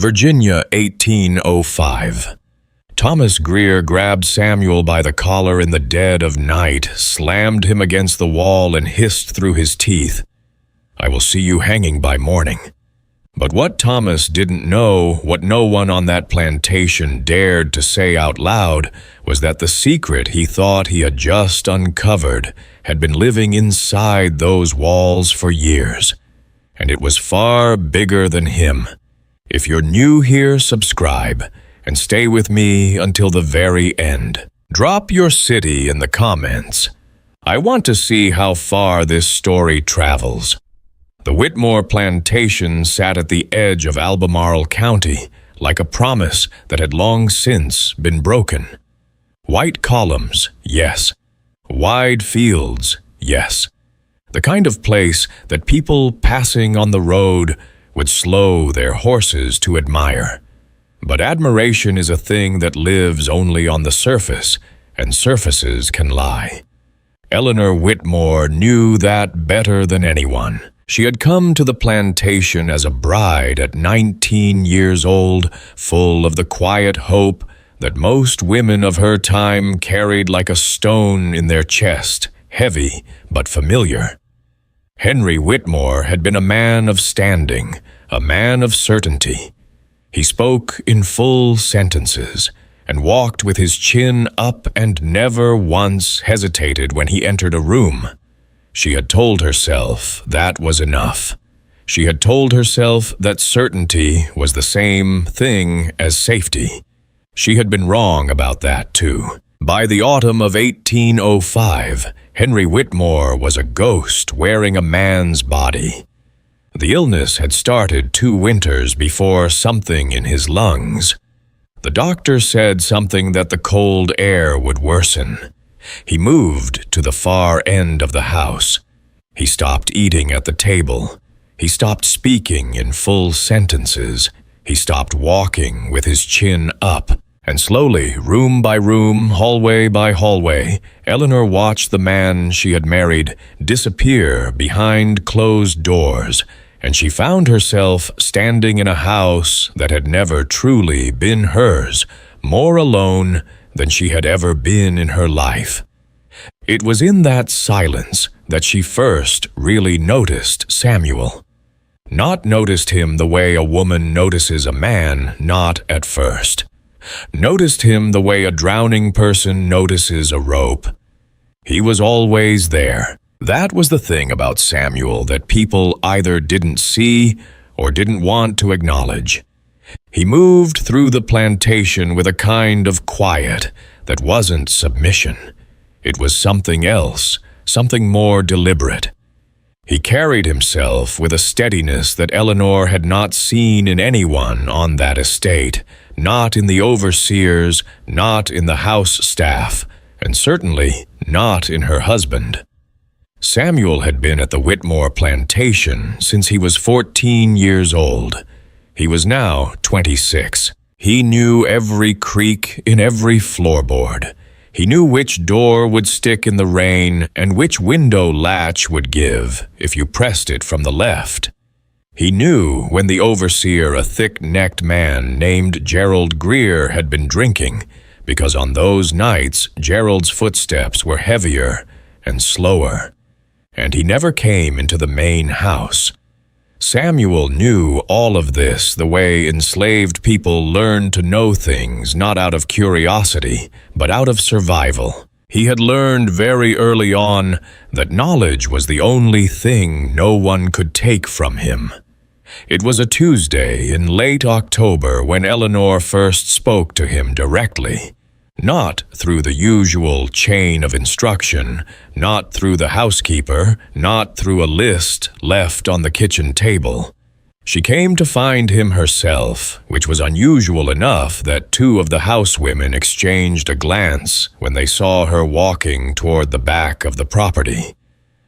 Virginia, 1805. Thomas Greer grabbed Samuel by the collar in the dead of night, slammed him against the wall, and hissed through his teeth, "I will see you hanging by morning." But what Thomas didn't know, what no one on that plantation dared to say out loud, was that the secret he thought he had just uncovered had been living inside those walls for years. And it was far bigger than him. If you're new here, subscribe, and stay with me until the very end. Drop your city in the comments. I want to see how far this story travels. The Whitmore plantation sat at the edge of Albemarle County, like a promise that had long since been broken. White columns, yes. Wide fields, yes. The kind of place that people passing on the road would slow their horses to admire. But admiration is a thing that lives only on the surface, and surfaces can lie. Eleanor Whitmore knew that better than anyone. She had come to the plantation as a bride at 19 years old, full of the quiet hope that most women of her time carried like a stone in their chest, heavy but familiar. Henry Whitmore had been a man of standing, a man of certainty. He spoke in full sentences and walked with his chin up and never once hesitated when he entered a room. She had told herself that was enough. She had told herself that certainty was the same thing as safety. She had been wrong about that, too. By the autumn of 1805, Henry Whitmore was a ghost wearing a man's body. The illness had started 2 winters before something in his lungs. The doctor said something that the cold air would worsen. He moved to the far end of the house. He stopped eating at the table. He stopped speaking in full sentences. He stopped walking with his chin up. And slowly, room by room, hallway by hallway, Eleanor watched the man she had married disappear behind closed doors, and she found herself standing in a house that had never truly been hers, more alone than she had ever been in her life. It was in that silence that she first really noticed Samuel. Not noticed him the way a woman notices a man, not at first. Noticed him the way a drowning person notices a rope. He was always there. That was the thing about Samuel that people either didn't see or didn't want to acknowledge. He moved through the plantation with a kind of quiet that wasn't submission. It was something else, something more deliberate. He carried himself with a steadiness that Eleanor had not seen in anyone on that estate, not in the overseers, not in the house staff, and certainly not in her husband. Samuel had been at the Whitmore plantation since he was 14 years old. He was now 26. He knew every creak in every floorboard. He knew which door would stick in the rain and which window latch would give if you pressed it from the left. He knew when the overseer, a thick-necked man named Gerald Greer, had been drinking, because on those nights Gerald's footsteps were heavier and slower, and he never came into the main house. Samuel knew all of this the way enslaved people learn to know things not out of curiosity, but out of survival. He had learned very early on that knowledge was the only thing no one could take from him. It was a Tuesday in late October when Eleanor first spoke to him directly. Not through the usual chain of instruction, not through the housekeeper, not through a list left on the kitchen table. She came to find him herself, which was unusual enough that 2 of the housewomen exchanged a glance when they saw her walking toward the back of the property.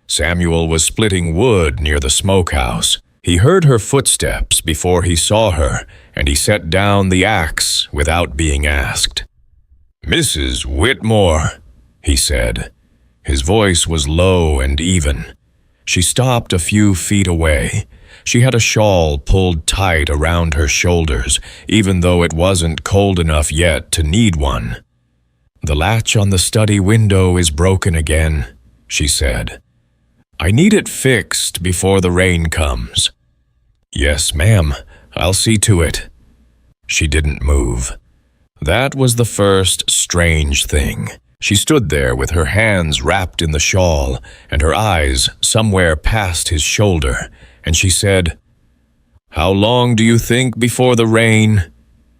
Samuel was splitting wood near the smokehouse. He heard her footsteps before he saw her, and he set down the axe without being asked. "Mrs. Whitmore," he said. His voice was low and even. She stopped a few feet away. She had a shawl pulled tight around her shoulders, even though it wasn't cold enough yet to need one. "The latch on the study window is broken again," she said. "I need it fixed before the rain comes." "Yes, ma'am, I'll see to it." She didn't move. That was the first strange thing. She stood there with her hands wrapped in the shawl and her eyes somewhere past his shoulder, and she said, "How long do you think before the rain?"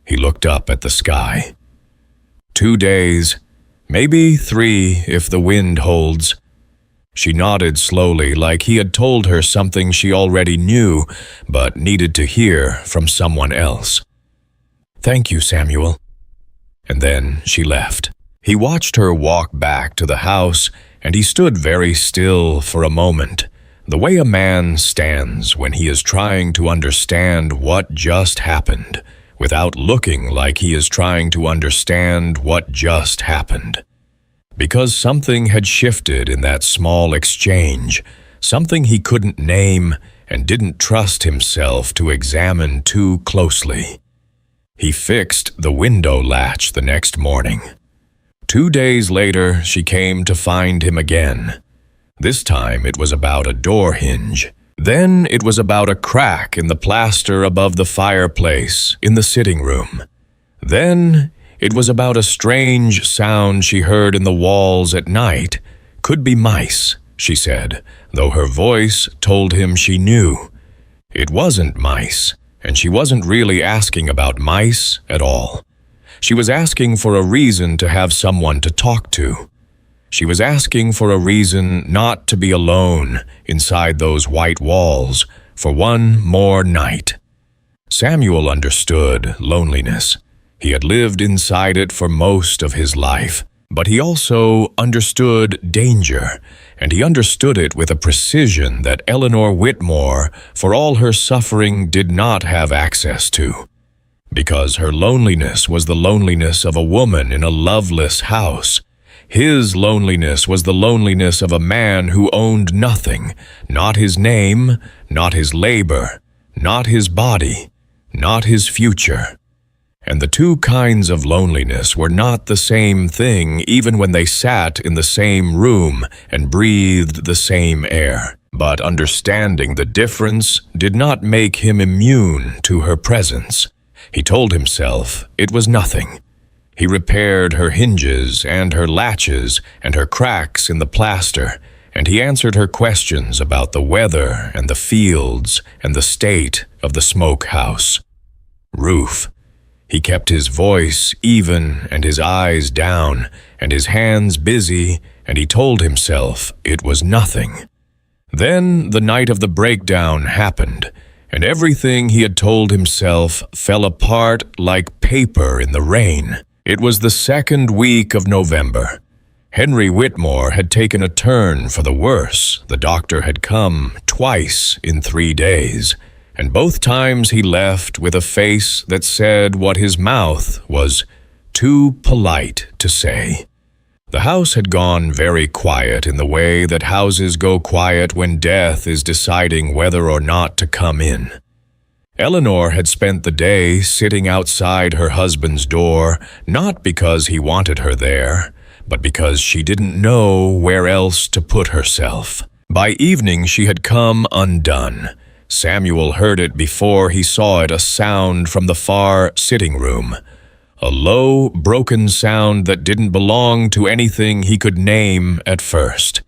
He looked up at the sky. 2 days, maybe 3 if the wind holds." She nodded slowly, like he had told her something she already knew, but needed to hear from someone else. "Thank you, Samuel." And then she left. He watched her walk back to the house, and he stood very still for a moment, the way a man stands when he is trying to understand what just happened, without looking like he is trying to understand what just happened. Because something had shifted in that small exchange, something he couldn't name and didn't trust himself to examine too closely. He fixed the window latch the next morning. 2 days later, she came to find him again. This time it was about a door hinge. Then it was about a crack in the plaster above the fireplace in the sitting room. Then it was about a strange sound she heard in the walls at night. "Could be mice," she said, though her voice told him she knew. It wasn't mice, and she wasn't really asking about mice at all. She was asking for a reason to have someone to talk to. She was asking for a reason not to be alone inside those white walls for one more night. Samuel understood loneliness. He had lived inside it for most of his life, but he also understood danger, and he understood it with a precision that Eleanor Whitmore, for all her suffering, did not have access to. Because her loneliness was the loneliness of a woman in a loveless house. His loneliness was the loneliness of a man who owned nothing, not his name, not his labor, not his body, not his future. And the two kinds of loneliness were not the same thing even when they sat in the same room and breathed the same air. But understanding the difference did not make him immune to her presence. He told himself it was nothing. He repaired her hinges and her latches and her cracks in the plaster, and he answered her questions about the weather and the fields and the state of the smokehouse. Roof. He kept his voice even and his eyes down and his hands busy, and he told himself it was nothing. Then the night of the breakdown happened, and everything he had told himself fell apart like paper in the rain. It was the 2nd week of November. Henry Whitmore had taken a turn for the worse. The doctor had come twice in 3 days, and both times he left with a face that said what his mouth was too polite to say. The house had gone very quiet in the way that houses go quiet when death is deciding whether or not to come in. Eleanor had spent the day sitting outside her husband's door, not because he wanted her there, but because she didn't know where else to put herself. By evening she had come undone. Samuel heard it before he saw it, a sound from the far sitting room. A low, broken sound that didn't belong to anything he could name at first.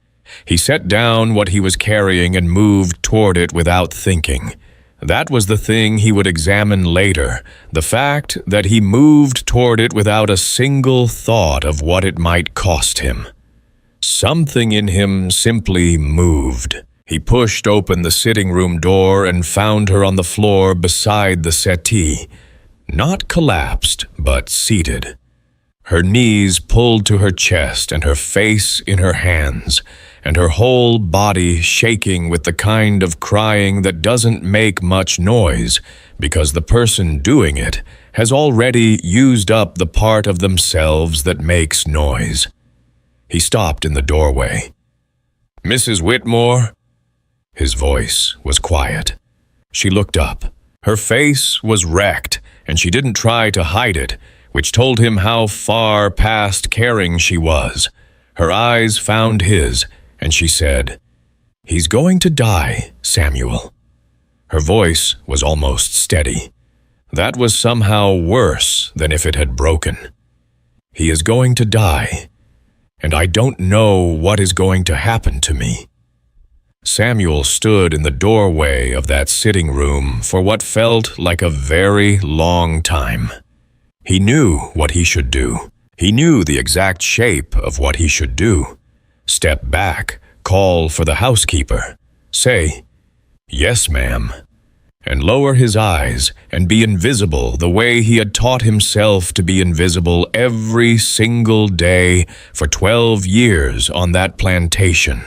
He set down what he was carrying and moved toward it without thinking. That was the thing he would examine later, the fact that he moved toward it without a single thought of what it might cost him. Something in him simply moved. He pushed open the sitting room door and found her on the floor beside the settee. Not collapsed, but seated. Her knees pulled to her chest and her face in her hands, and her whole body shaking with the kind of crying that doesn't make much noise because the person doing it has already used up the part of themselves that makes noise. He stopped in the doorway. "Mrs. Whitmore?" His voice was quiet. She looked up. Her face was wrecked, and she didn't try to hide it, which told him how far past caring she was. Her eyes found his, and she said, "He's going to die, Samuel." Her voice was almost steady. That was somehow worse than if it had broken. "He is going to die, and I don't know what is going to happen to me." Samuel stood in the doorway of that sitting room for what felt like a very long time. He knew what he should do. He knew the exact shape of what he should do. Step back, call for the housekeeper, say, "Yes, ma'am," and lower his eyes and be invisible the way he had taught himself to be invisible every single day for 12 years on that plantation.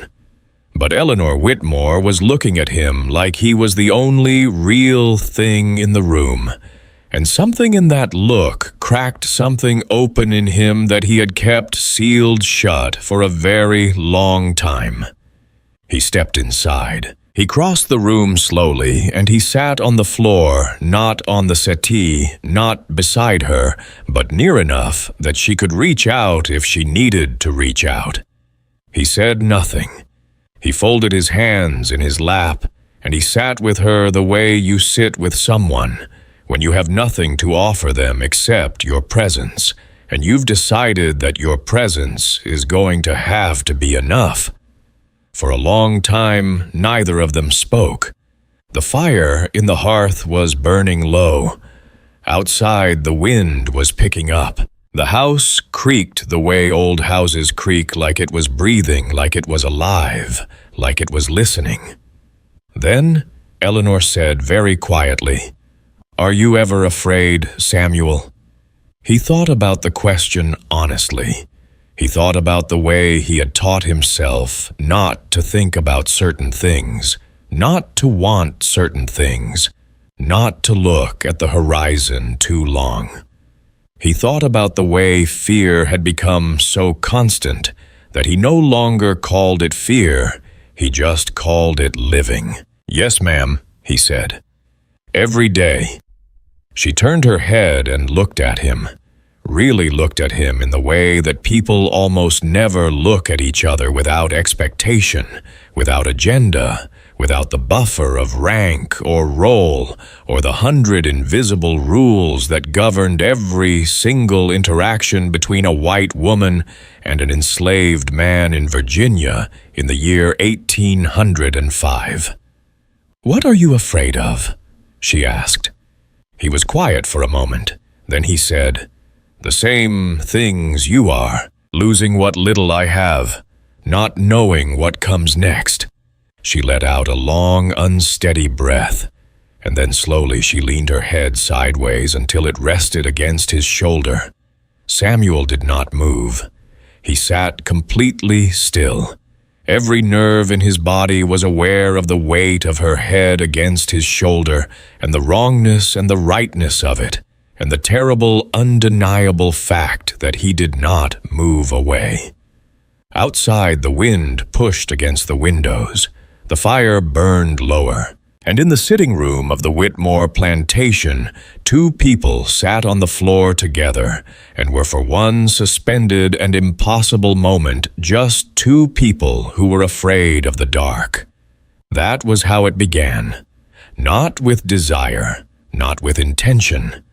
But Eleanor Whitmore was looking at him like he was the only real thing in the room, and something in that look cracked something open in him that he had kept sealed shut for a very long time. He stepped inside. He crossed the room slowly, and he sat on the floor, not on the settee, not beside her, but near enough that she could reach out if she needed to reach out. He said nothing. He folded his hands in his lap, and he sat with her the way you sit with someone when you have nothing to offer them except your presence, and you've decided that your presence is going to have to be enough. For a long time, neither of them spoke. The fire in the hearth was burning low. Outside, the wind was picking up. The house creaked the way old houses creak, like it was breathing, like it was alive, like it was listening. Then Eleanor said very quietly, "Are you ever afraid, Samuel?" He thought about the question honestly. He thought about the way he had taught himself not to think about certain things, not to want certain things, not to look at the horizon too long. He thought about the way fear had become so constant that he no longer called it fear, he just called it living. "Yes, ma'am," he said. "Every day." She turned her head and looked at him, really looked at him in the way that people almost never look at each other without expectation, without agenda, without the buffer of rank or role or the 100 invisible rules that governed every single interaction between a white woman and an enslaved man in Virginia in the year 1805. "What are you afraid of?" she asked. He was quiet for a moment. Then he said, "The same things you are, losing what little I have, not knowing what comes next." She let out a long, unsteady breath, and then slowly she leaned her head sideways until it rested against his shoulder. Samuel did not move. He sat completely still. Every nerve in his body was aware of the weight of her head against his shoulder, and the wrongness and the rightness of it, and the terrible, undeniable fact that he did not move away. Outside, the wind pushed against the windows. The fire burned lower, and in the sitting room of the Whitmore plantation, two people sat on the floor together and were for one suspended and impossible moment just two people who were afraid of the dark. That was how it began. Not with desire, not with intention,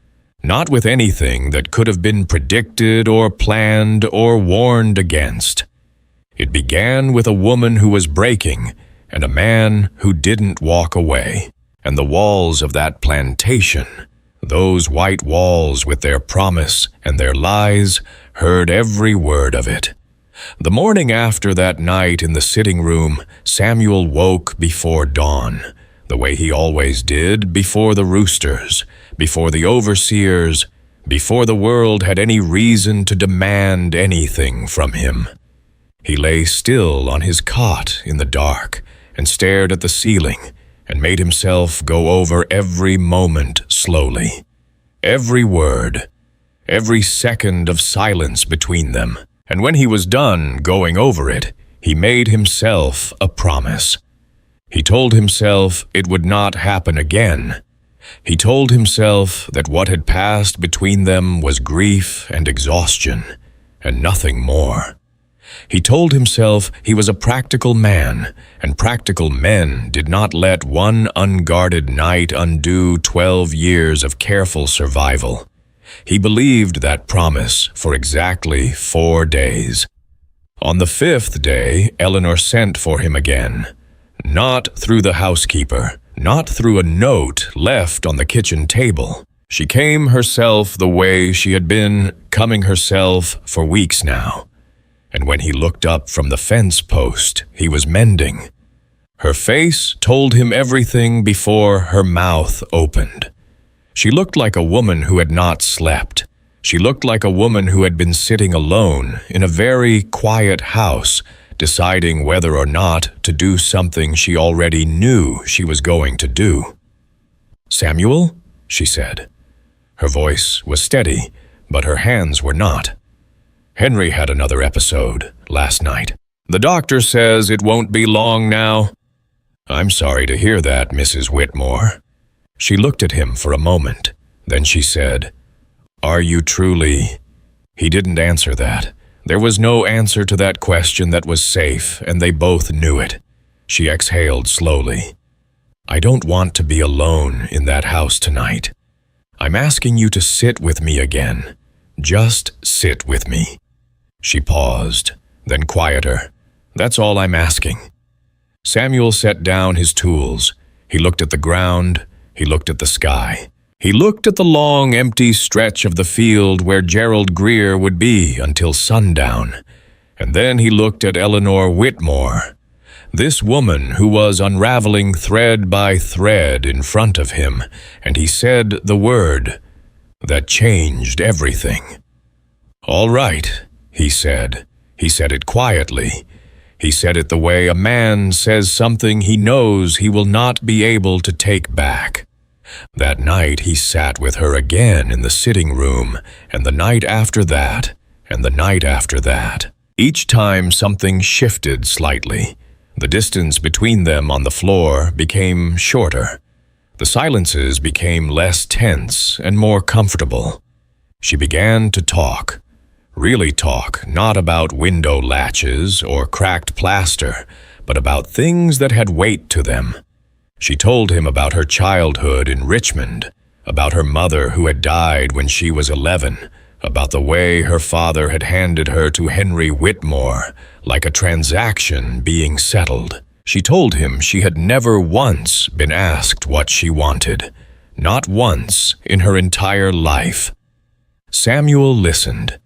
not with anything that could have been predicted or planned or warned against. It began with a woman who was breaking and a man who didn't walk away. And the walls of that plantation, those white walls with their promise and their lies, heard every word of it. The morning after that night in the sitting room, Samuel woke before dawn, the way he always did, before the roosters, before the overseers, before the world had any reason to demand anything from him. He lay still on his cot in the dark and stared at the ceiling and made himself go over every moment slowly, every word, every second of silence between them. And when he was done going over it, he made himself a promise. He told himself it would not happen again. He told himself that what had passed between them was grief and exhaustion, and nothing more. He told himself he was a practical man, and practical men did not let one unguarded night undo 12 years of careful survival. He believed that promise for exactly 4 days. On the 5th day, Eleanor sent for him again. Not through the housekeeper, not through a note left on the kitchen table. She came herself the way she had been coming herself for weeks now. And when he looked up from the fence post, he was mending. Her face told him everything before her mouth opened. She looked like a woman who had not slept. She looked like a woman who had been sitting alone in a very quiet house, deciding whether or not to do something she already knew she was going to do. "Samuel?" she said. Her voice was steady, but her hands were not. "Henry had another episode last night. The doctor says it won't be long now." "I'm sorry to hear that, Mrs. Whitmore." She looked at him for a moment. Then she said, "Are you truly—" He didn't answer that. There was no answer to that question that was safe, and they both knew it. She exhaled slowly. "I don't want to be alone in that house tonight. I'm asking you to sit with me again. Just sit with me." She paused, then quieter. "That's all I'm asking." Samuel set down his tools. He looked at the ground. He looked at the sky. He looked at the long, empty stretch of the field where Gerald Greer would be until sundown. And then he looked at Eleanor Whitmore, this woman who was unraveling thread by thread in front of him, and he said the word that changed everything. "All right," he said. He said it quietly. He said it the way a man says something he knows he will not be able to take back. That night he sat with her again in the sitting room, and the night after that, and the night after that. Each time something shifted slightly. The distance between them on the floor became shorter. The silences became less tense and more comfortable. She began to talk. Really talk, not about window latches or cracked plaster, but about things that had weight to them. She told him about her childhood in Richmond, about her mother who had died when she was 11, about the way her father had handed her to Henry Whitmore, like a transaction being settled. She told him she had never once been asked what she wanted, not once in her entire life. Samuel listened.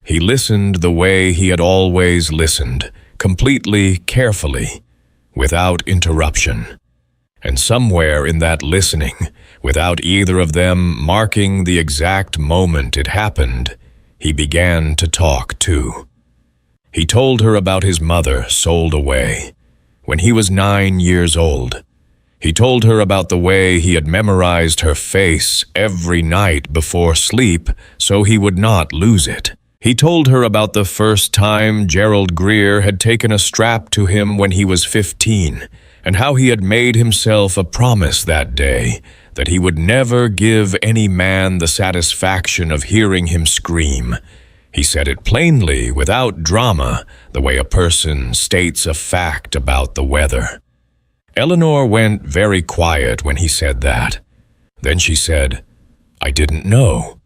He listened the way he had always listened, completely carefully, without interruption. And somewhere in that listening, without either of them marking the exact moment it happened, he began to talk too. He told her about his mother sold away when he was 9 years old. He told her about the way he had memorized her face every night before sleep so he would not lose it. He told her about the first time Gerald Greer had taken a strap to him when he was 15, and how he had made himself a promise that day that he would never give any man the satisfaction of hearing him scream. He said it plainly, without drama, the way a person states a fact about the weather. Eleanor went very quiet when he said that. Then she said, "I didn't know."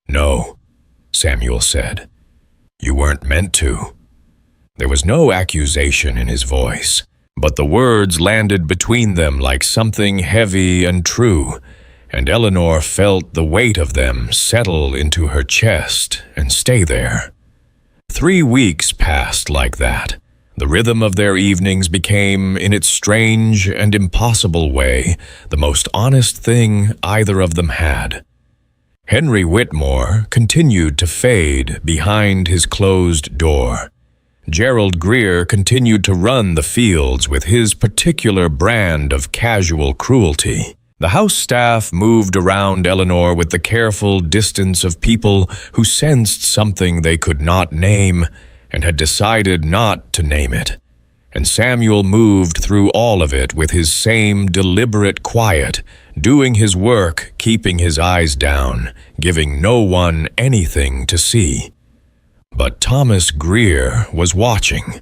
"No," Samuel said. "You weren't meant to." There was no accusation in his voice, but the words landed between them like something heavy and true, and Eleanor felt the weight of them settle into her chest and stay there. 3 weeks passed like that. The rhythm of their evenings became, in its strange and impossible way, the most honest thing either of them had. Henry Whitmore continued to fade behind his closed door. Gerald Greer continued to run the fields with his particular brand of casual cruelty. The house staff moved around Eleanor with the careful distance of people who sensed something they could not name and had decided not to name it. and Samuel moved through all of it with his same deliberate quiet, doing his work, keeping his eyes down, giving no one anything to see. But Thomas Greer was watching.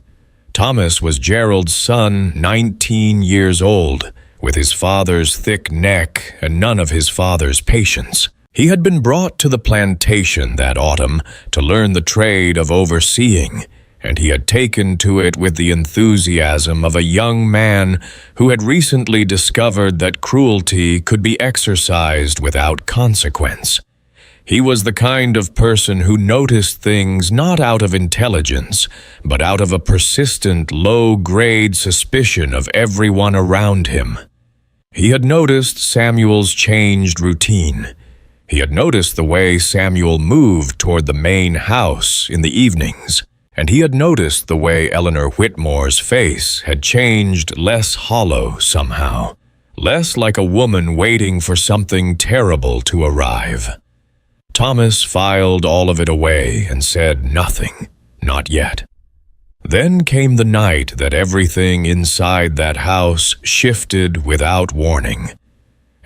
Thomas was Gerald's son, 19 years old, with his father's thick neck and none of his father's patience. He had been brought to the plantation that autumn to learn the trade of overseeing, and he had taken to it with the enthusiasm of a young man who had recently discovered that cruelty could be exercised without consequence. He was the kind of person who noticed things not out of intelligence, but out of a persistent, low-grade suspicion of everyone around him. He had noticed Samuel's changed routine. He had noticed the way Samuel moved toward the main house in the evenings, and he had noticed the way Eleanor Whitmore's face had changed less hollow somehow, less like a woman waiting for something terrible to arrive. Thomas filed all of it away and said nothing, not yet. Then came the night that everything inside that house shifted without warning.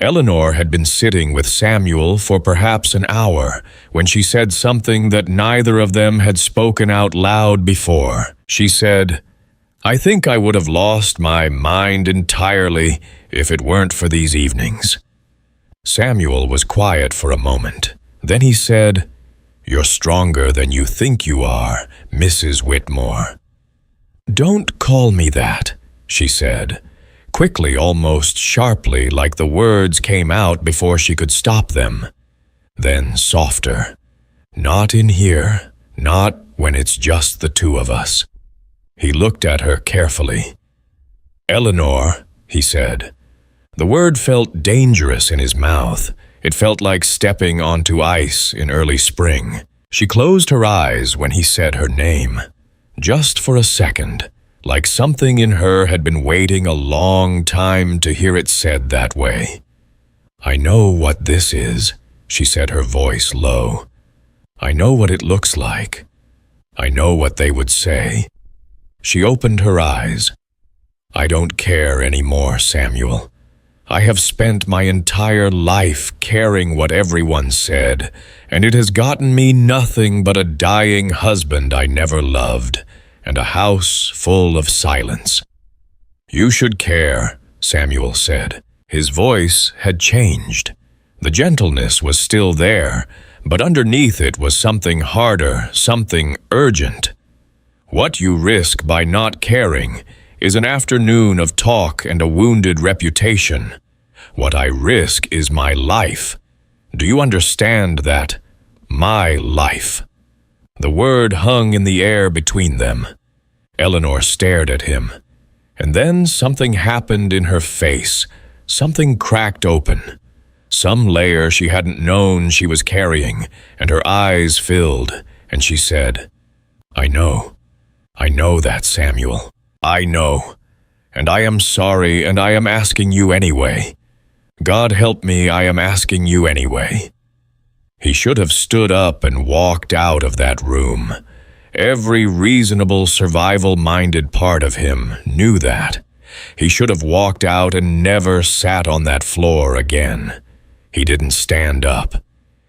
Eleanor had been sitting with Samuel for perhaps an hour when she said something that neither of them had spoken out loud before. She said, "I think I would have lost my mind entirely if it weren't for these evenings." Samuel was quiet for a moment. Then he said, "You're stronger than you think you are, Mrs. Whitmore." "Don't call me that," she said, quickly, almost sharply, like the words came out before she could stop them. Then softer, "Not in here, not when it's just the two of us." He looked at her carefully. "Eleanor," he said. The word felt dangerous in his mouth. It felt like stepping onto ice in early spring. She closed her eyes when he said her name. Just for a second, like something in her had been waiting a long time to hear it said that way. "I know what this is," she said, her voice low. "I know what it looks like. I know what they would say." She opened her eyes. "I don't care anymore, Samuel. I have spent my entire life caring what everyone said, and it has gotten me nothing but a dying husband I never loved, and a house full of silence." "You should care," Samuel said. His voice had changed. The gentleness was still there, but underneath it was something harder, something urgent. "What you risk by not caring is an afternoon of talk and a wounded reputation. What I risk is my life. Do you understand that? My life." The word hung in the air between them. Eleanor stared at him, and then something happened in her face. Something cracked open. Some layer she hadn't known she was carrying, and her eyes filled, and she said, I know that, Samuel. I know. And I am sorry, and I am asking you anyway. God help me, I am asking you anyway." He should have stood up and walked out of that room. Every reasonable, survival-minded part of him knew that. He should have walked out and never sat on that floor again. He didn't stand up.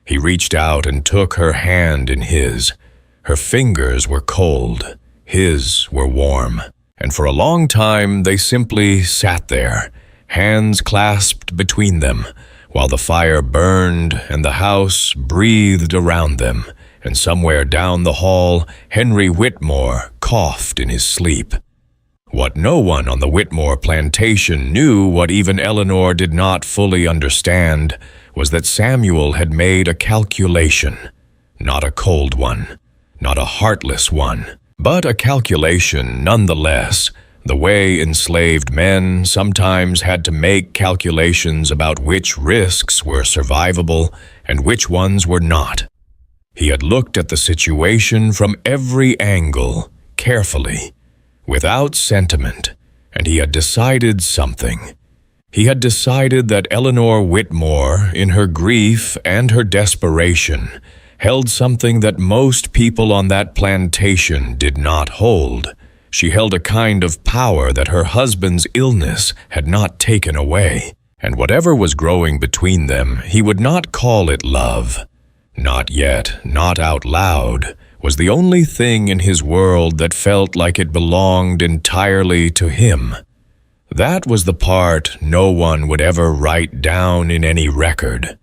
He reached out and took her hand in his. Her fingers were cold. His were warm. And for a long time, they simply sat there, hands clasped between them, while the fire burned and the house breathed around them, and somewhere down the hall, Henry Whitmore coughed in his sleep. What no one on the Whitmore plantation knew, what even Eleanor did not fully understand, was that Samuel had made a calculation. Not a cold one, not a heartless one, but a calculation nonetheless, the way enslaved men sometimes had to make calculations about which risks were survivable and which ones were not. He had looked at the situation from every angle, carefully, without sentiment, and he had decided something. He had decided that Eleanor Whitmore, in her grief and her desperation, held something that most people on that plantation did not hold. She held a kind of power that her husband's illness had not taken away, and whatever was growing between them, he would not call it love. Not yet, not out loud, was the only thing in his world that felt like it belonged entirely to him. That was the part no one would ever write down in any record.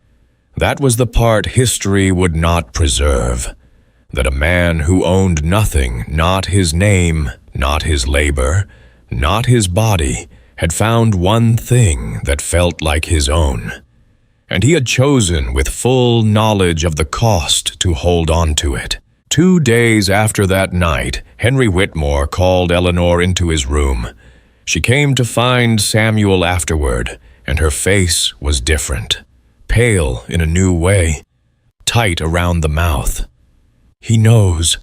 That was the part history would not preserve. That a man who owned nothing, not his name, not his labor, not his body, had found one thing that felt like his own. And he had chosen with full knowledge of the cost to hold on to it. 2 days after that night, Henry Whitmore called Eleanor into his room. She came to find Samuel afterward, and her face was different, pale in a new way, tight around the mouth. "He knows,"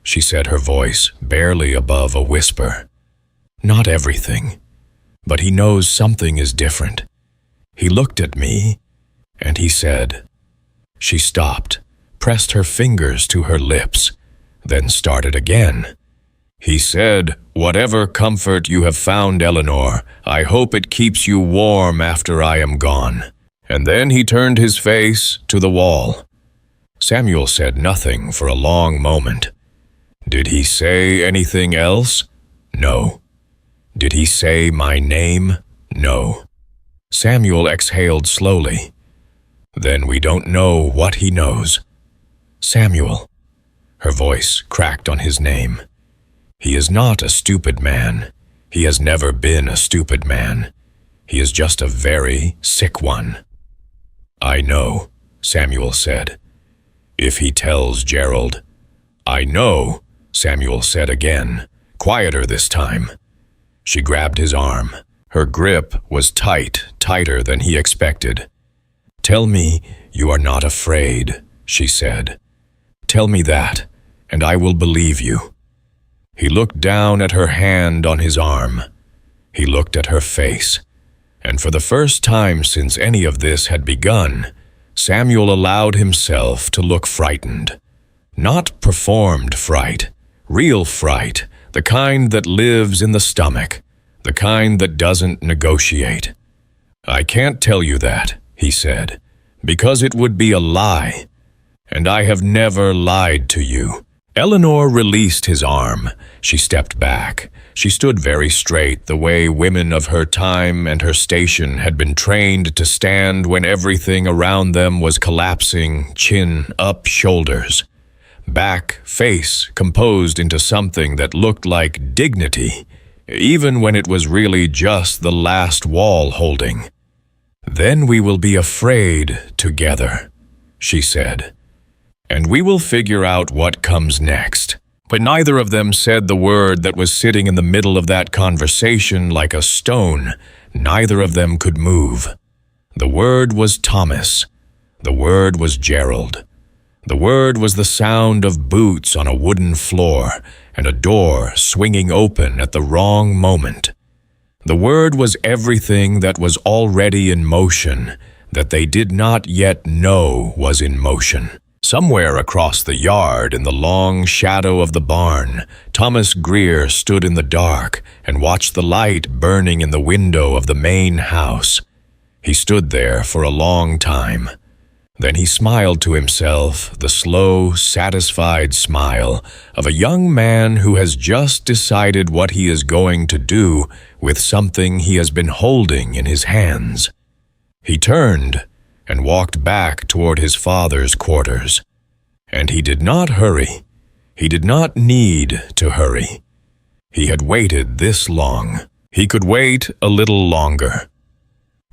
she said, her voice barely above a whisper. "Not everything, but he knows something is different. He looked at me, and he said." She stopped, pressed her fingers to her lips, then started again. "He said, 'Whatever comfort you have found, Eleanor, I hope it keeps you warm after I am gone.' And then he turned his face to the wall." Samuel said nothing for a long moment. "Did he say anything else?" "No." "Did he say my name?" "No." Samuel exhaled slowly. "Then we don't know what he knows." "Samuel." Her voice cracked on his name. "He is not a stupid man. He has never been a stupid man. He is just a very sick one." "I know," Samuel said. "If he tells Gerald." "I know," Samuel said again, quieter this time. She grabbed his arm. Her grip was tight, tighter than he expected. "Tell me you are not afraid," she said. "Tell me that, and I will believe you." He looked down at her hand on his arm. He looked at her face. And for the first time since any of this had begun, Samuel allowed himself to look frightened. Not performed fright, real fright, the kind that lives in the stomach, the kind that doesn't negotiate. "I can't tell you that," he said, "because it would be a lie. And I have never lied to you." Eleanor released his arm. She stepped back. She stood very straight, the way women of her time and her station had been trained to stand when everything around them was collapsing, chin up, shoulders. Back, face composed into something that looked like dignity, even when it was really just the last wall holding. "Then we will be afraid together," she said. "And we will figure out what comes next." But neither of them said the word that was sitting in the middle of that conversation like a stone. Neither of them could move. The word was Thomas. The word was Gerald. The word was the sound of boots on a wooden floor and a door swinging open at the wrong moment. The word was everything that was already in motion, that they did not yet know was in motion. Somewhere across the yard, in the long shadow of the barn, Thomas Greer stood in the dark and watched the light burning in the window of the main house. He stood there for a long time. Then he smiled to himself, the slow, satisfied smile of a young man who has just decided what he is going to do with something he has been holding in his hands. He turned and walked back toward his father's quarters. And he did not hurry. He did not need to hurry. He had waited this long. He could wait a little longer.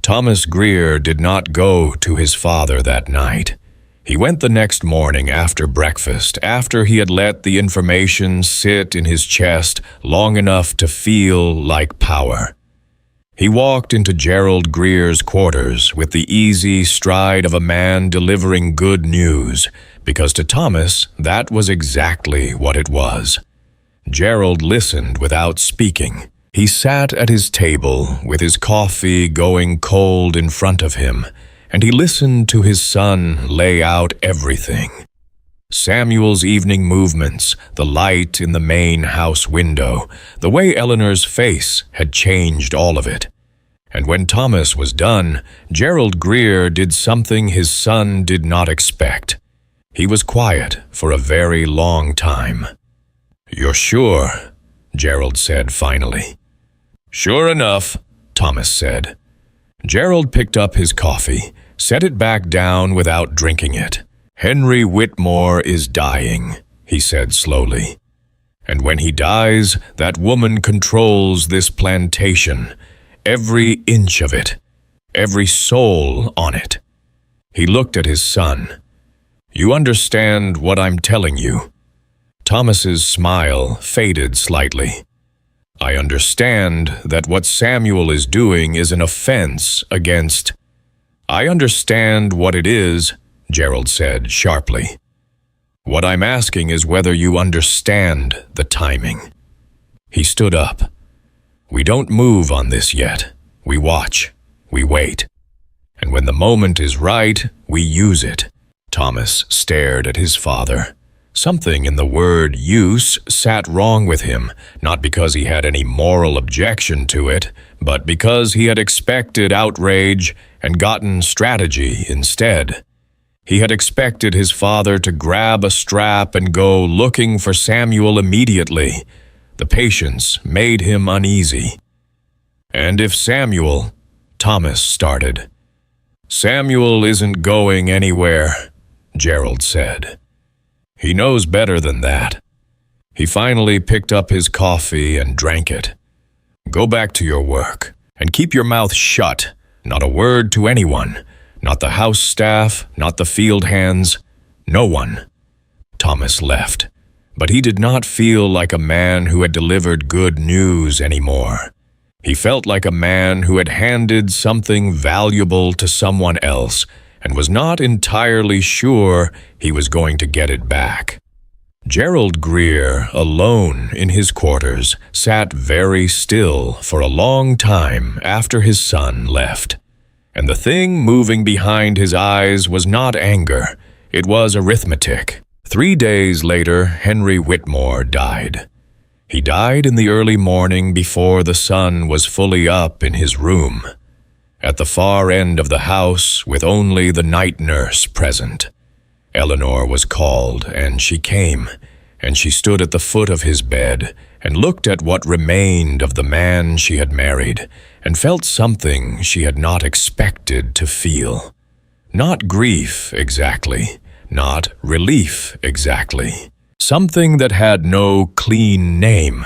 Thomas Greer did not go to his father that night. He went the next morning after breakfast, after he had let the information sit in his chest long enough to feel like power. He walked into Gerald Greer's quarters with the easy stride of a man delivering good news, because to Thomas that was exactly what it was. Gerald listened without speaking. He sat at his table with his coffee going cold in front of him, and he listened to his son lay out everything. Samuel's evening movements, the light in the main house window, the way Eleanor's face had changed all of it. And when Thomas was done, Gerald Greer did something his son did not expect. He was quiet for a very long time. "You're sure?" Gerald said finally. "Sure enough," Thomas said. Gerald picked up his coffee, set it back down without drinking it. "Henry Whitmore is dying," he said slowly. "And when he dies, that woman controls this plantation, every inch of it, every soul on it." He looked at his son. "You understand what I'm telling you?" Thomas's smile faded slightly. "I understand that what Samuel is doing is an offense against—" "I understand what it is," Gerald said sharply. "What I'm asking is whether you understand the timing." He stood up. "We don't move on this yet. We watch. We wait. And when the moment is right, we use it." Thomas stared at his father. Something in the word use sat wrong with him, not because he had any moral objection to it, but because he had expected outrage and gotten strategy instead. He had expected his father to grab a strap and go looking for Samuel immediately. The patience made him uneasy. "And if Samuel—" Thomas started. "Samuel isn't going anywhere," Gerald said. "He knows better than that." He finally picked up his coffee and drank it. "Go back to your work, and keep your mouth shut, not a word to anyone, not the house staff, not the field hands, no one." Thomas left, but he did not feel like a man who had delivered good news anymore. He felt like a man who had handed something valuable to someone else and was not entirely sure he was going to get it back. Gerald Greer, alone in his quarters, sat very still for a long time after his son left. And the thing moving behind his eyes was not anger, it was arithmetic. 3 days later, Henry Whitmore died. He died in the early morning before the sun was fully up in his room. At the far end of the house, with only the night nurse present. Eleanor was called, and she came, and she stood at the foot of his bed and looked at what remained of the man she had married, and felt something she had not expected to feel. Not grief exactly, not relief exactly. Something that had no clean name.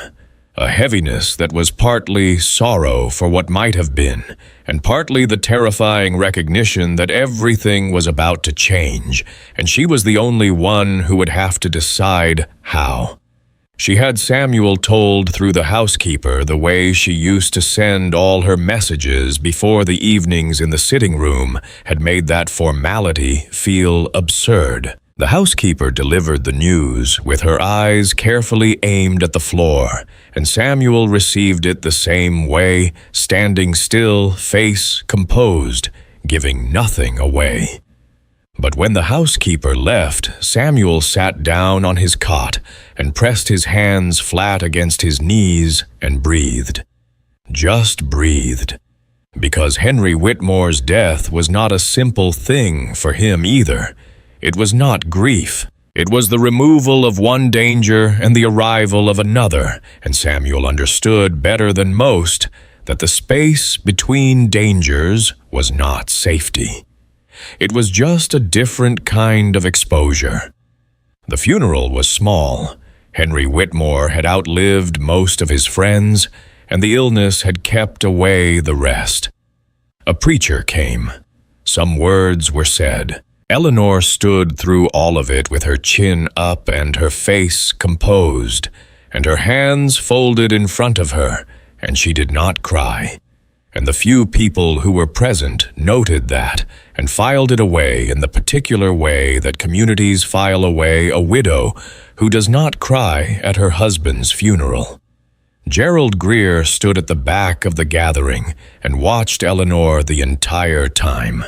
A heaviness that was partly sorrow for what might have been, and partly the terrifying recognition that everything was about to change, and she was the only one who would have to decide how. She had Samuel told through the housekeeper the way she used to send all her messages before the evenings in the sitting room had made that formality feel absurd. The housekeeper delivered the news with her eyes carefully aimed at the floor, and Samuel received it the same way, standing still, face composed, giving nothing away. But when the housekeeper left, Samuel sat down on his cot and pressed his hands flat against his knees and breathed. Just breathed. Because Henry Whitmore's death was not a simple thing for him either. It was not grief. It was the removal of one danger and the arrival of another, and Samuel understood better than most that the space between dangers was not safety. It was just a different kind of exposure. The funeral was small. Henry Whitmore had outlived most of his friends, and the illness had kept away the rest. A preacher came. Some words were said. Eleanor stood through all of it with her chin up and her face composed, and her hands folded in front of her, and she did not cry. And the few people who were present noted that and filed it away in the particular way that communities file away a widow who does not cry at her husband's funeral. Gerald Greer stood at the back of the gathering and watched Eleanor the entire time.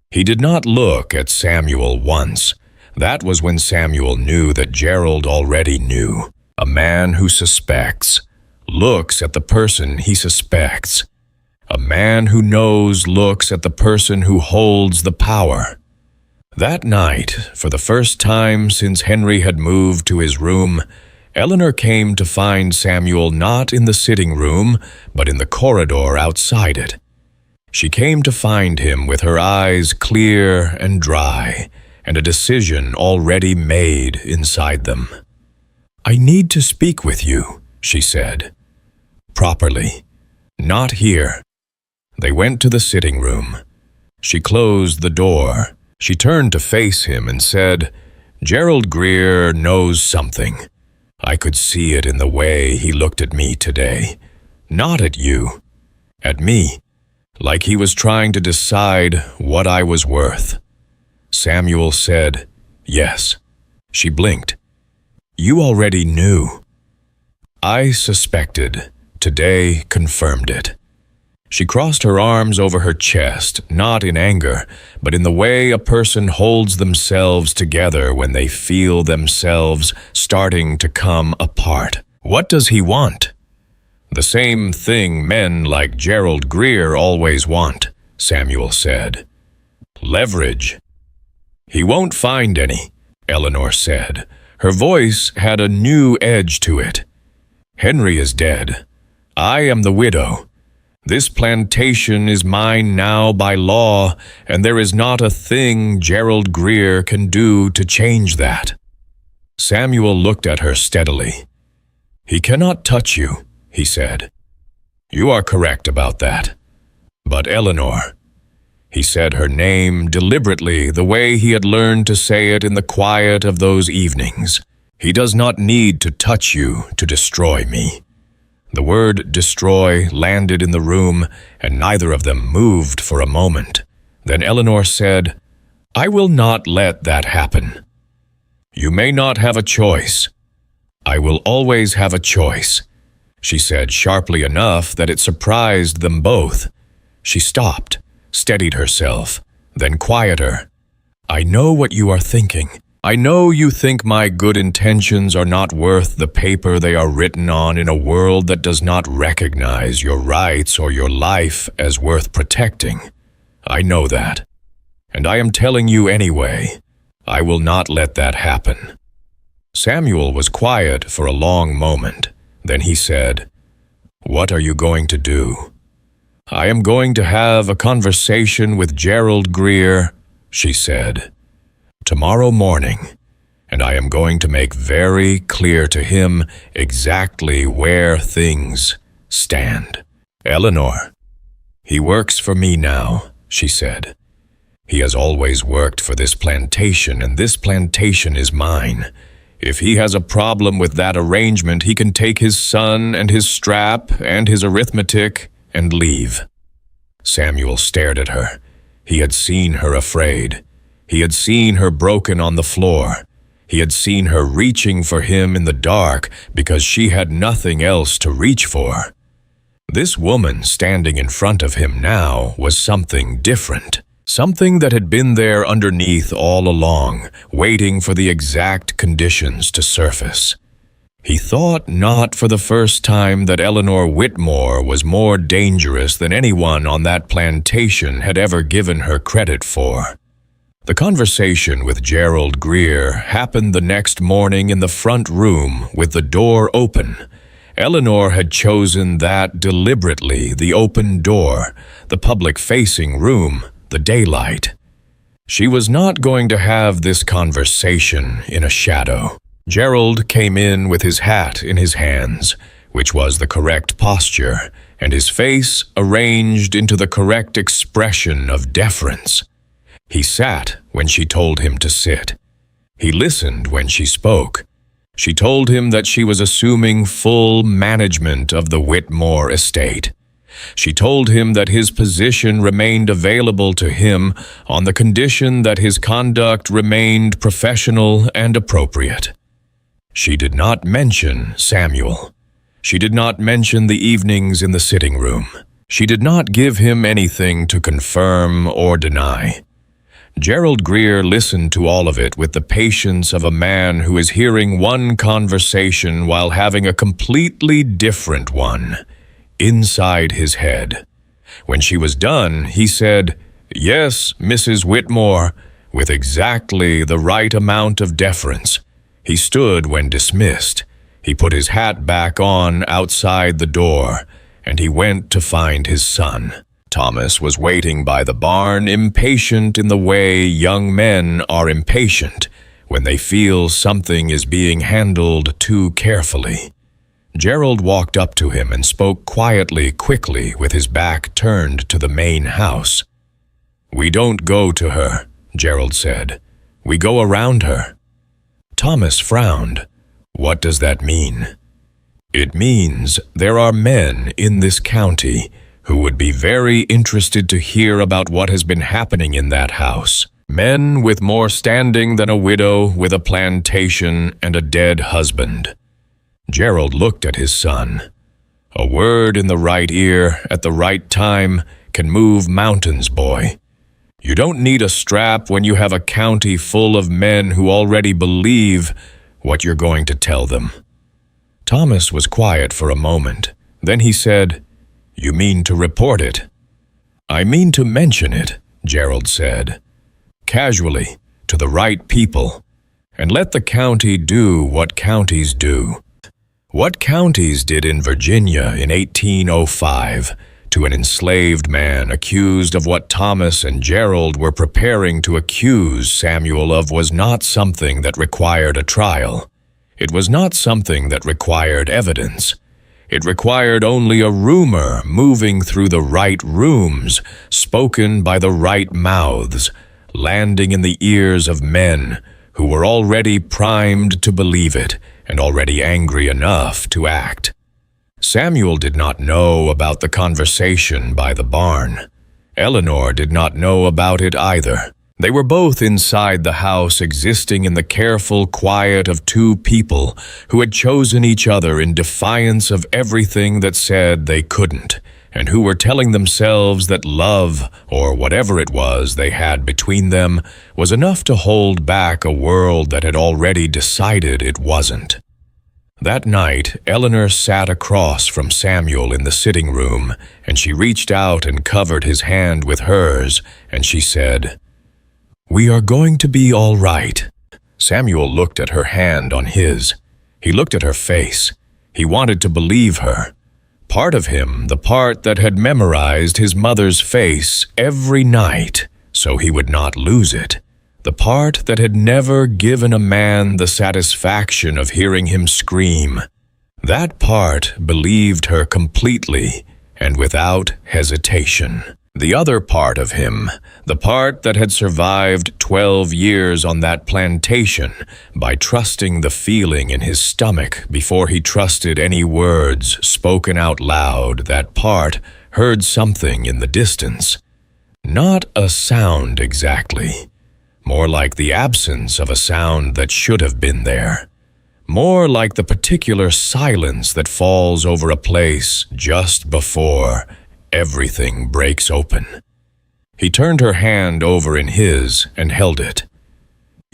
He did not look at Samuel once. That was when Samuel knew that Gerald already knew. A man who suspects looks at the person he suspects. A man who knows looks at the person who holds the power. That night, for the first time since Henry had moved to his room, Eleanor came to find Samuel not in the sitting room, but in the corridor outside it. She came to find him with her eyes clear and dry, and a decision already made inside them. "I need to speak with you," she said. "Properly. Not here." They went to the sitting room. She closed the door. She turned to face him and said, "Gerald Greer knows something. I could see it in the way he looked at me today. Not at you. At me. Like he was trying to decide what I was worth." Samuel said, "Yes." She blinked. "You already knew." "I suspected. Today confirmed it." She crossed her arms over her chest, not in anger, but in the way a person holds themselves together when they feel themselves starting to come apart. "What does he want?" "The same thing men like Gerald Greer always want," Samuel said. "Leverage." "He won't find any," Eleanor said. Her voice had a new edge to it. "Henry is dead. I am the widow. This plantation is mine now by law, and there is not a thing Gerald Greer can do to change that." Samuel looked at her steadily. "He cannot touch you," he said. "You are correct about that. But Eleanor," he said her name deliberately the way he had learned to say it in the quiet of those evenings. "He does not need to touch you to destroy me." The word destroy landed in the room, and neither of them moved for a moment. Then Eleanor said, "I will not let that happen." "You may not have a choice." "I will always have a choice," she said sharply enough that it surprised them both. She stopped, steadied herself, then quieter. "I know what you are thinking. I know you think my good intentions are not worth the paper they are written on in a world that does not recognize your rights or your life as worth protecting. I know that. And I am telling you anyway, I will not let that happen." Samuel was quiet for a long moment. Then he said, "What are you going to do?" "I am going to have a conversation with Gerald Greer," she said. "Tomorrow morning, and I am going to make very clear to him exactly where things stand." "Eleanor, he works for me now," she said. "He has always worked for this plantation, and this plantation is mine. If he has a problem with that arrangement, he can take his son and his strap and his arithmetic and leave." Samuel stared at her. He had seen her afraid. He had seen her broken on the floor. He had seen her reaching for him in the dark because she had nothing else to reach for. This woman standing in front of him now was something different, something that had been there underneath all along, waiting for the exact conditions to surface. He thought not for the first time that Eleanor Whitmore was more dangerous than anyone on that plantation had ever given her credit for. The conversation with Gerald Greer happened the next morning in the front room with the door open. Eleanor had chosen that deliberately, the open door, the public-facing room, the daylight. She was not going to have this conversation in a shadow. Gerald came in with his hat in his hands, which was the correct posture, and his face arranged into the correct expression of deference. He sat when she told him to sit. He listened when she spoke. She told him that she was assuming full management of the Whitmore estate. She told him that his position remained available to him on the condition that his conduct remained professional and appropriate. She did not mention Samuel. She did not mention the evenings in the sitting room. She did not give him anything to confirm or deny. Gerald Greer listened to all of it with the patience of a man who is hearing one conversation while having a completely different one inside his head. When she was done, he said, "Yes, Mrs. Whitmore," with exactly the right amount of deference. He stood when dismissed. He put his hat back on outside the door, and he went to find his son. Thomas was waiting by the barn, impatient in the way young men are impatient when they feel something is being handled too carefully. Gerald walked up to him and spoke quickly, with his back turned to the main house. "We don't go to her," Gerald said. "We go around her." Thomas frowned. "What does that mean?" "It means there are men in this county who would be very interested to hear about what has been happening in that house. Men with more standing than a widow with a plantation and a dead husband." Gerald looked at his son. "A word in the right ear at the right time can move mountains, boy. You don't need a strap when you have a county full of men who already believe what you're going to tell them." Thomas was quiet for a moment. Then he said, "You mean to report it?" "I mean to mention it," Gerald said. "Casually, to the right people, and let the county do what counties do. What counties did in Virginia in 1805 to an enslaved man accused of what Thomas and Gerald were preparing to accuse Samuel of was not something that required a trial. It was not something that required evidence. It required only a rumor moving through the right rooms, spoken by the right mouths, landing in the ears of men who were already primed to believe it and already angry enough to act. Samuel did not know about the conversation by the barn. Eleanor did not know about it either. They were both inside the house, existing in the careful quiet of two people who had chosen each other in defiance of everything that said they couldn't, and who were telling themselves that love, or whatever it was they had between them, was enough to hold back a world that had already decided it wasn't. That night, Eleanor sat across from Samuel in the sitting room, and she reached out and covered his hand with hers, and she said, "We are going to be all right." Samuel looked at her hand on his. He looked at her face. He wanted to believe her. Part of him, the part that had memorized his mother's face every night so he would not lose it. The part that had never given a man the satisfaction of hearing him scream. That part believed her completely and without hesitation. The other part of him, the part that had survived 12 years on that plantation by trusting the feeling in his stomach before he trusted any words spoken out loud, that part heard something in the distance. Not a sound exactly. More like the absence of a sound that should have been there. More like the particular silence that falls over a place just before everything breaks open. He turned her hand over in his and held it.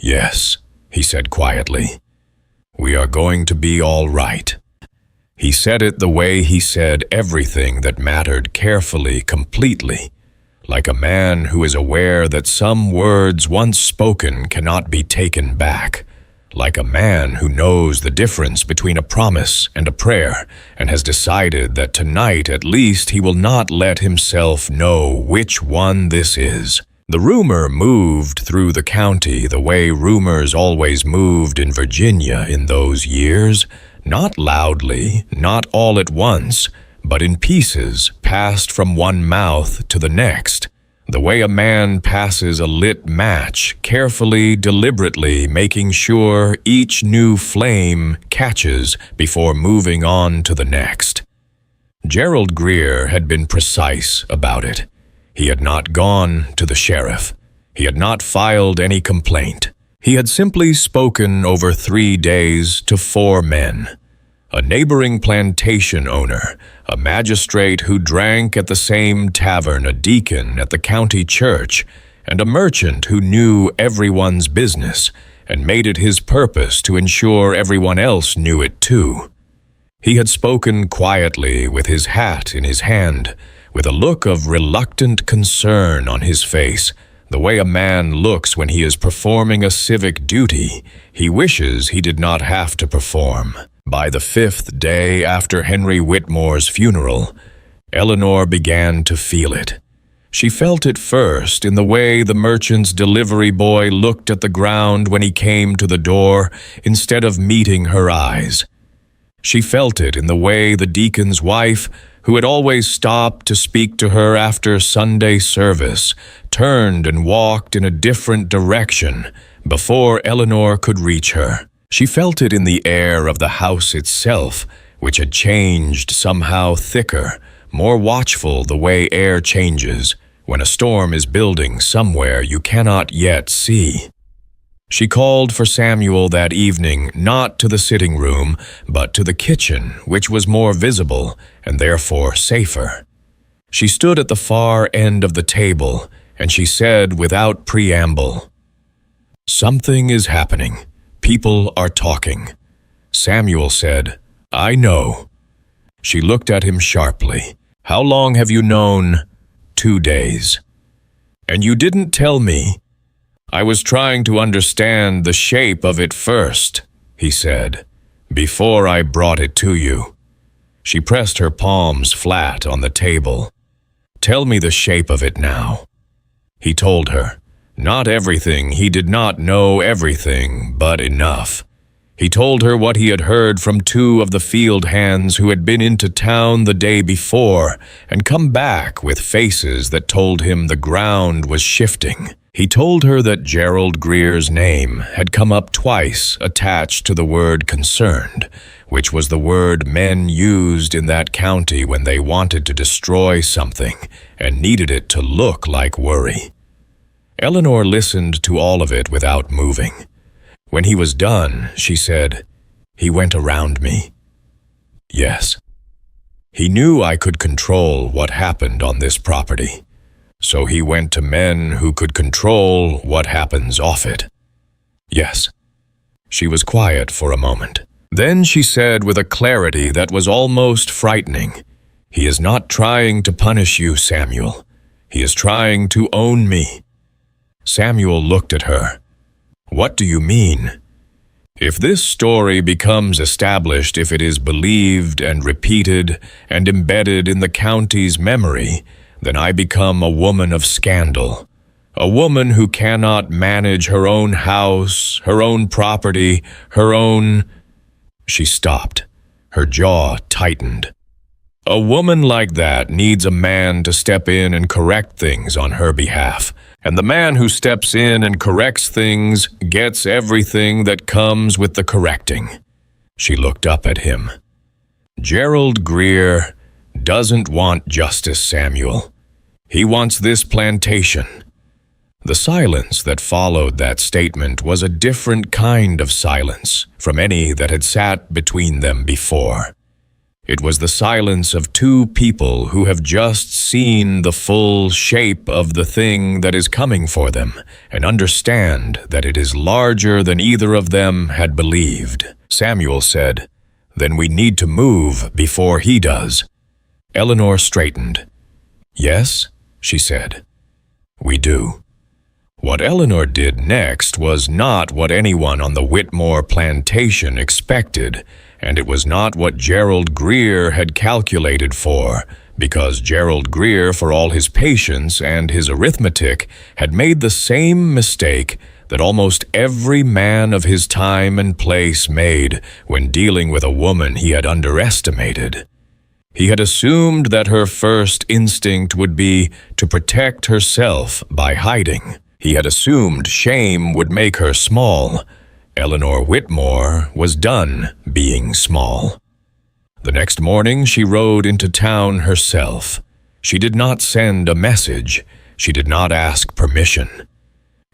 "Yes," he said quietly. "We are going to be all right." He said it the way he said everything that mattered, carefully, completely, like a man who is aware that some words once spoken cannot be taken back, like a man who knows the difference between a promise and a prayer and has decided that tonight at least he will not let himself know which one this is. The rumor moved through the county the way rumors always moved in Virginia in those years, not loudly, not all at once, but in pieces passed from one mouth to the next. The way a man passes a lit match, carefully, deliberately, making sure each new flame catches before moving on to the next. Gerald Greer had been precise about it. He had not gone to the sheriff. He had not filed any complaint. He had simply spoken over 3 days to 4 men. A neighboring plantation owner, a magistrate who drank at the same tavern, a deacon at the county church, and a merchant who knew everyone's business and made it his purpose to ensure everyone else knew it too. He had spoken quietly with his hat in his hand, with a look of reluctant concern on his face, the way a man looks when he is performing a civic duty he wishes he did not have to perform. By the 5th day after Henry Whitmore's funeral, Eleanor began to feel it. She felt it first in the way the merchant's delivery boy looked at the ground when he came to the door instead of meeting her eyes. She felt it in the way the deacon's wife, who had always stopped to speak to her after Sunday service, turned and walked in a different direction before Eleanor could reach her. She felt it in the air of the house itself, which had changed somehow thicker, more watchful the way air changes when a storm is building somewhere you cannot yet see. She called for Samuel that evening not to the sitting room, but to the kitchen, which was more visible and therefore safer. She stood at the far end of the table, and she said without preamble, "Something is happening. People are talking." Samuel said, "I know." She looked at him sharply. "How long have you known?" 2 days. "And you didn't tell me?" "I was trying to understand the shape of it first," he said, "before I brought it to you." She pressed her palms flat on the table. "Tell me the shape of it now." He told her. Not everything, he did not know everything, but enough. He told her what he had heard from 2 of the field hands who had been into town the day before and come back with faces that told him the ground was shifting. He told her that Gerald Greer's name had come up twice attached to the word concerned, which was the word men used in that county when they wanted to destroy something and needed it to look like worry. Eleanor listened to all of it without moving. When he was done, she said, "He went around me." "Yes." "He knew I could control what happened on this property. So he went to men who could control what happens off it." "Yes." She was quiet for a moment. Then she said with a clarity that was almost frightening, "He is not trying to punish you, Samuel. He is trying to own me." Samuel looked at her. "What do you mean?" "If this story becomes established, if it is believed and repeated and embedded in the county's memory, then I become a woman of scandal, a woman who cannot manage her own house, her own property, her own—" She stopped. Her jaw tightened. "A woman like that needs a man to step in and correct things on her behalf, and the man who steps in and corrects things gets everything that comes with the correcting." She looked up at him. "Gerald Greer doesn't want justice, Samuel. He wants this plantation." The silence that followed that statement was a different kind of silence from any that had sat between them before. It was the silence of 2 people who have just seen the full shape of the thing that is coming for them and understand that it is larger than either of them had believed. Samuel said, "Then we need to move before he does." Eleanor straightened. "Yes," she said, "we do." What Eleanor did next was not what anyone on the Whitmore plantation expected, and it was not what Gerald Greer had calculated for, because Gerald Greer, for all his patience and his arithmetic, had made the same mistake that almost every man of his time and place made when dealing with a woman he had underestimated. He had assumed that her first instinct would be to protect herself by hiding. He had assumed shame would make her small. Eleanor Whitmore was done being small. The next morning she rode into town herself. She did not send a message. She did not ask permission.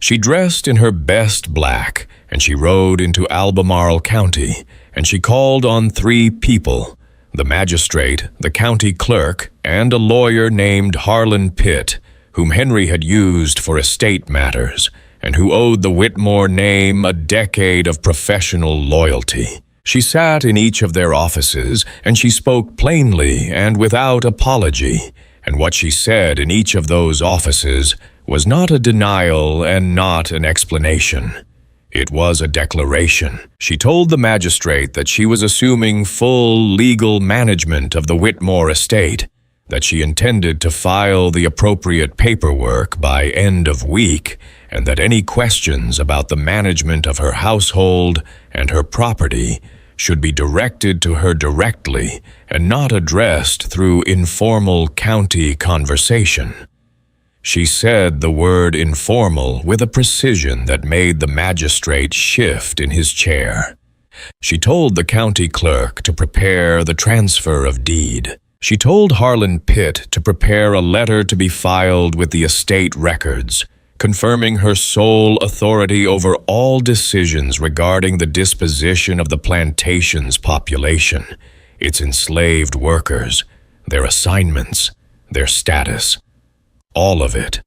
She dressed in her best black, and she rode into Albemarle County, and she called on 3 people, the magistrate, the county clerk, and a lawyer named Harlan Pitt, whom Henry had used for estate matters, and who owed the Whitmore name a decade of professional loyalty. She sat in each of their offices, and she spoke plainly and without apology, and what she said in each of those offices was not a denial and not an explanation. It was a declaration. She told the magistrate that she was assuming full legal management of the Whitmore estate, that she intended to file the appropriate paperwork by end of week, and that any questions about the management of her household and her property should be directed to her directly and not addressed through informal county conversation. She said the word informal with a precision that made the magistrate shift in his chair. She told the county clerk to prepare the transfer of deed. She told Harlan Pitt to prepare a letter to be filed with the estate records, confirming her sole authority over all decisions regarding the disposition of the plantation's population, its enslaved workers, their assignments, their status. All of it.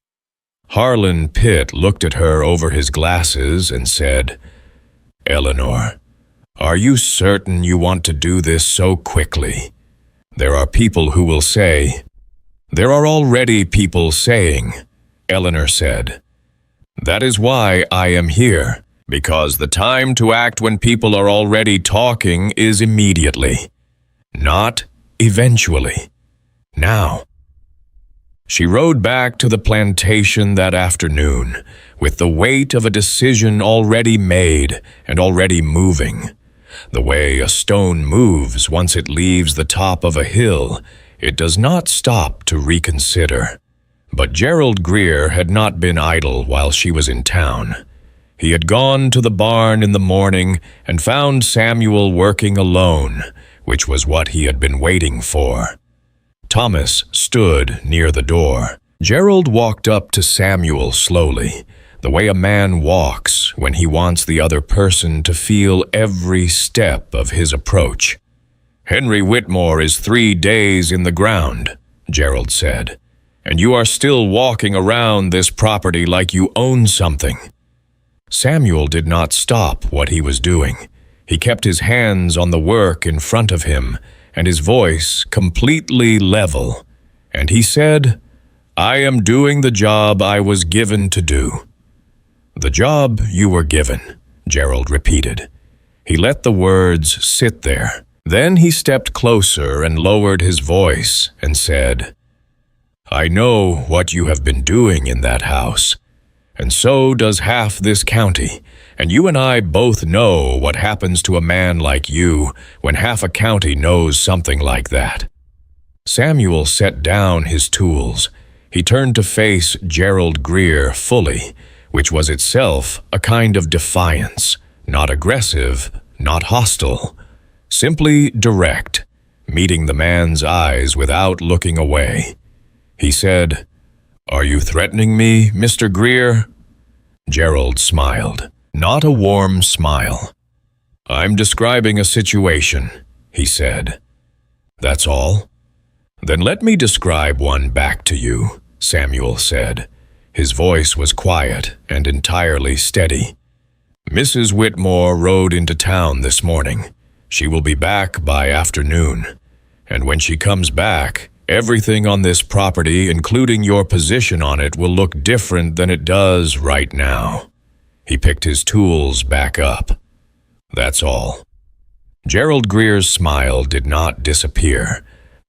Harlan Pitt looked at her over his glasses and said, "Eleanor, are you certain you want to do this so quickly? There are people who will say—" "There are already people saying," Eleanor said. "That is why I am here, because the time to act when people are already talking is immediately, not eventually. Now." She rode back to the plantation that afternoon with the weight of a decision already made and already moving. The way a stone moves once it leaves the top of a hill, it does not stop to reconsider. But Gerald Greer had not been idle while she was in town. He had gone to the barn in the morning and found Samuel working alone, which was what he had been waiting for. Thomas stood near the door. Gerald walked up to Samuel slowly, the way a man walks when he wants the other person to feel every step of his approach. "Henry Whitmore is 3 days in the ground," Gerald said, "and you are still walking around this property like you own something." Samuel did not stop what he was doing. He kept his hands on the work in front of him, and his voice completely level, and he said, "I am doing the job I was given to do." "The job you were given," Gerald repeated. He let the words sit there. Then he stepped closer and lowered his voice and said, "I know what you have been doing in that house, and so does half this county, and you and I both know what happens to a man like you when half a county knows something like that." Samuel set down his tools. He turned to face Gerald Greer fully, which was itself a kind of defiance, not aggressive, not hostile, simply direct, meeting the man's eyes without looking away. He said, "Are you threatening me, Mr. Greer?" Gerald smiled. Not a warm smile. "I'm describing a situation," he said. "That's all?" "Then let me describe one back to you," Samuel said. His voice was quiet and entirely steady. "Mrs. Whitmore rode into town this morning. She will be back by afternoon. And when she comes back, everything on this property, including your position on it, will look different than it does right now." He picked his tools back up. "That's all." Gerald Greer's smile did not disappear,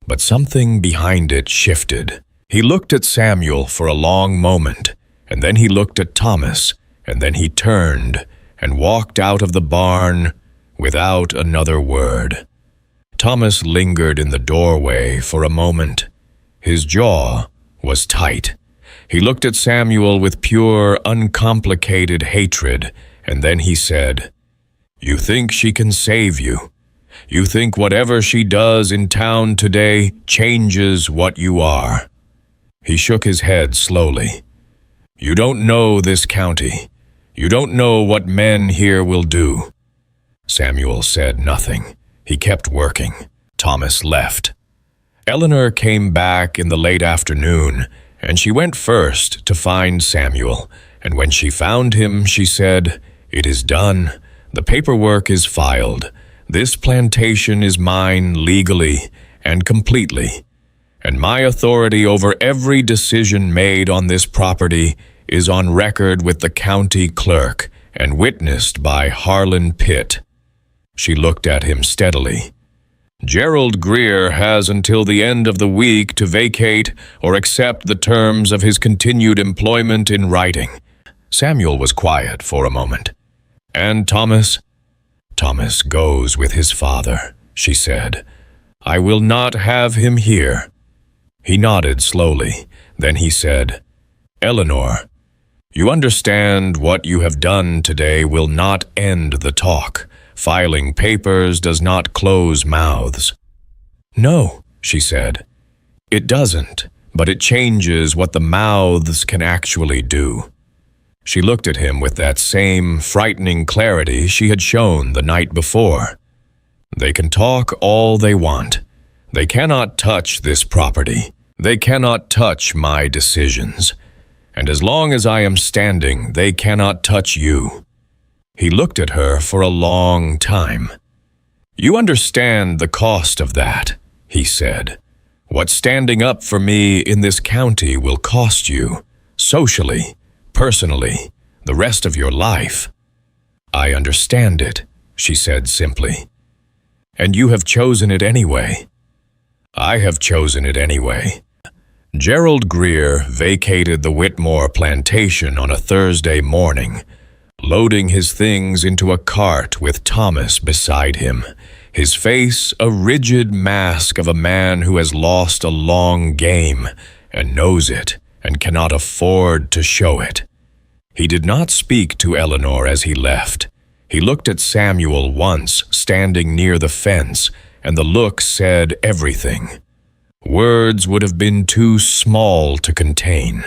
but something behind it shifted. He looked at Samuel for a long moment, and then he looked at Thomas, and then he turned and walked out of the barn without another word. Thomas lingered in the doorway for a moment. His jaw was tight. He looked at Samuel with pure, uncomplicated hatred, and then he said, "You think she can save you? You think whatever she does in town today changes what you are?" He shook his head slowly. "You don't know this county. You don't know what men here will do." Samuel said nothing. He kept working. Thomas left. Eleanor came back in the late afternoon, And she went first to find Samuel, and when she found him, she said, "It is done. The paperwork is filed. This plantation is mine legally and completely, and my authority over every decision made on this property is on record with the county clerk and witnessed by Harlan Pitt." She looked at him steadily. "Gerald Greer has until the end of the week to vacate or accept the terms of his continued employment in writing." Samuel was quiet for a moment. "And Thomas?" "Thomas goes with his father," she said. "I will not have him here." He nodded slowly. Then he said, "Eleanor, you understand what you have done today will not end the talk. Filing papers does not close mouths." "No," she said. "It doesn't, but it changes what the mouths can actually do." She looked at him with that same frightening clarity she had shown the night before. "They can talk all they want. They cannot touch this property. They cannot touch my decisions. And as long as I am standing, they cannot touch you." He looked at her for a long time. "You understand the cost of that," he said. "What standing up for me in this county will cost you, socially, personally, the rest of your life." "I understand it," she said simply. "And you have chosen it anyway." "I have chosen it anyway." Gerald Greer vacated the Whitmore plantation on a Thursday morning, loading his things into a cart with Thomas beside him, his face a rigid mask of a man who has lost a long game and knows it and cannot afford to show it. He did not speak to Eleanor as he left. He looked at Samuel once, standing near the fence, and the look said everything. Words would have been too small to contain.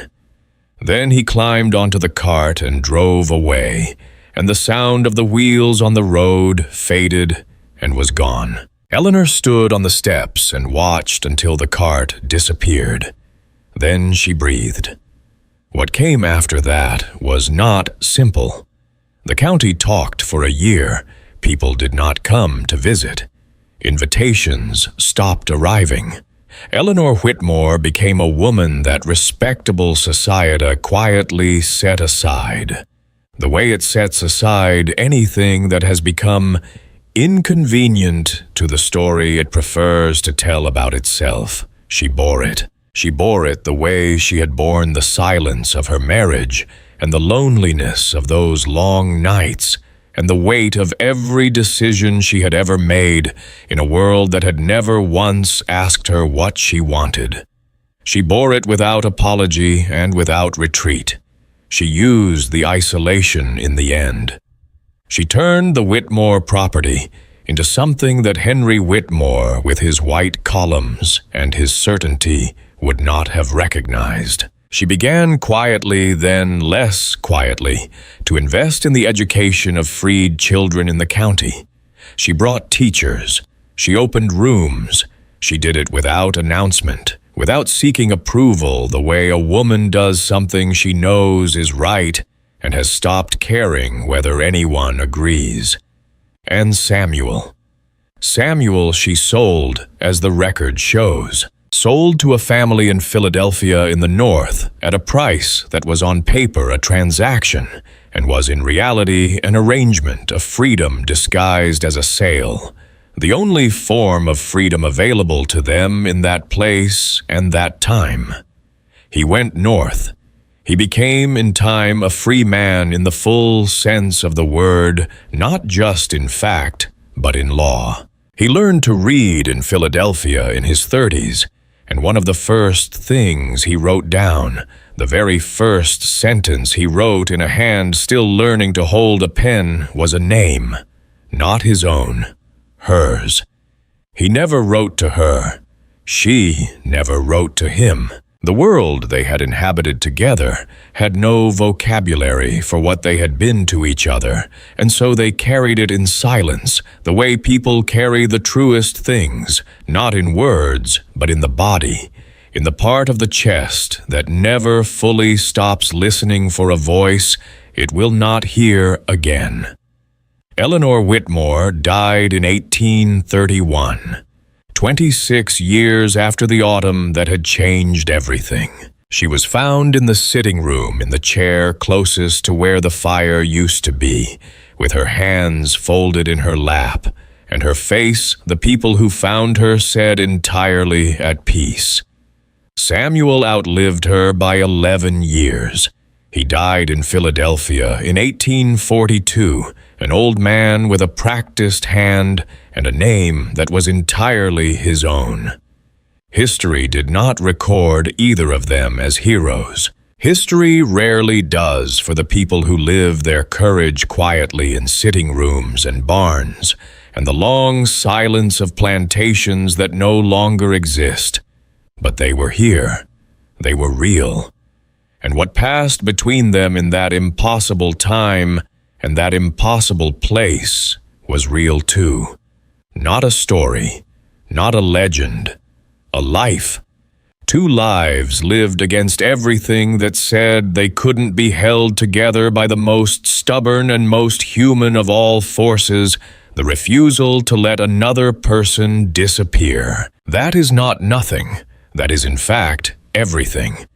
Then he climbed onto the cart and drove away, and the sound of the wheels on the road faded and was gone. Eleanor stood on the steps and watched until the cart disappeared. Then she breathed. What came after that was not simple. The county talked for a year. People did not come to visit. Invitations stopped arriving. Eleanor Whitmore became a woman that respectable society quietly set aside, the way it sets aside anything that has become inconvenient to the story it prefers to tell about itself. She bore it. She bore it the way she had borne the silence of her marriage and the loneliness of those long nights and the weight of every decision she had ever made in a world that had never once asked her what she wanted. She bore it without apology and without retreat. She used the isolation in the end. She turned the Whitmore property into something that Henry Whitmore, with his white columns and his certainty, would not have recognized. She began quietly, then less quietly, to invest in the education of freed children in the county. She brought teachers. She opened rooms. She did it without announcement, without seeking approval the way a woman does something she knows is right and has stopped caring whether anyone agrees. And Samuel. Samuel she sold, as the record shows. Sold to a family in Philadelphia in the North at a price that was on paper a transaction and was in reality an arrangement of freedom disguised as a sale, the only form of freedom available to them in that place and that time. He went north. He became in time a free man in the full sense of the word, not just in fact, but in law. He learned to read in Philadelphia in his 30s, and one of the first things he wrote down, the very first sentence he wrote in a hand still learning to hold a pen, was a name, not his own, hers. He never wrote to her. She never wrote to him. The world they had inhabited together had no vocabulary for what they had been to each other, and so they carried it in silence, the way people carry the truest things, not in words, but in the body, in the part of the chest that never fully stops listening for a voice it will not hear again. Eleanor Whitmore died in 1831, 26 years after the autumn that had changed everything. She was found in the sitting room in the chair closest to where the fire used to be, with her hands folded in her lap, and her face, the people who found her said, entirely at peace. Samuel outlived her by 11 years. He died in Philadelphia in 1842, an old man with a practiced hand and a name that was entirely his own. History did not record either of them as heroes. History rarely does for the people who live their courage quietly in sitting rooms and barns, and the long silence of plantations that no longer exist. But they were here. They were real. And what passed between them in that impossible time and that impossible place was real too. Not a story, not a legend, a life. Two lives lived against everything that said they couldn't be held together by the most stubborn and most human of all forces, the refusal to let another person disappear. That is not nothing. That is, in fact, everything.